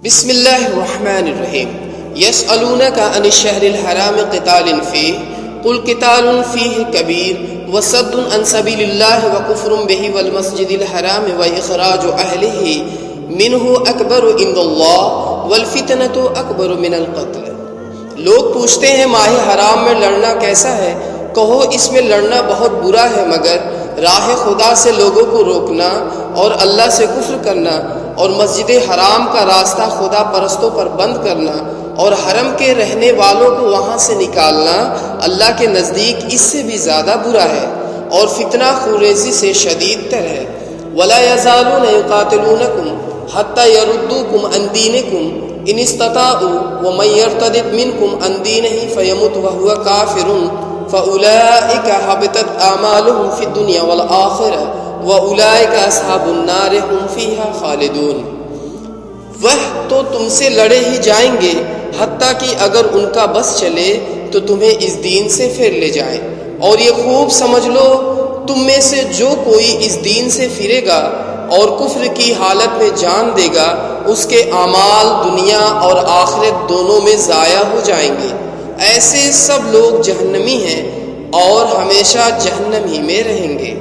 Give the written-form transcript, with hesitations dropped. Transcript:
بسم اللہ الرحمن الرحیم یسألونک عن الشہر الحرام قتال فیہ قل قتال فیہ کبیر وصد عن سبیل اللہ وکفر بہ والمسجد الحرام واخراج اہلہ منہ اکبر عند اللہ والفتنۃ اکبر من القتل۔ لوگ پوچھتے ہیں ماہ حرام میں لڑنا کیسا ہے؟ کہو اس میں لڑنا بہت برا ہے، مگر راہ خدا سے لوگوں کو روکنا اور اللہ سے کفر کرنا اور مسجد حرام کا راستہ خدا پرستوں پر بند کرنا اور حرم کے رہنے والوں کو وہاں سے نکالنا اللہ کے نزدیک اس سے بھی زیادہ برا ہے اور فتنہ خوریزی سے شدید تر ہے۔ وَلَا يَزَالُونَ يُقَاتِلُونَكُمْ حَتَّى يَرُدُّوكُمْ عَنْ دِينِكُمْ إِنِ اسْتَطَاعُوا وَمَنْ يَرْتَدِدْ مِنْكُمْ عَنْ دِينِهِ فَيَمُتْ وَهُوَ كَافِرٌ فَأُولَئِكَ حَبِطَتْ أَعْمَالُهُمْ فِي الدُّنْيَا وَالْآخِرَةِ وَأُولَئِكَ أَصْحَابُ النَّارِ هُمْ فِيهَا خَالِدُونَ۔ وہ تو تم سے لڑے ہی جائیں گے حتیٰ کہ اگر ان کا بس چلے تو تمہیں اس دین سے پھیر لے جائیں، اور یہ خوب سمجھ لو تم میں سے جو کوئی اس دین سے پھرے گا اور کفر کی حالت میں جان دے گا اس کے اعمال دنیا اور آخرت دونوں میں ضائع ہو جائیں گے۔ ایسے سب لوگ جہنمی ہیں اور ہمیشہ جہنم ہی میں رہیں گے۔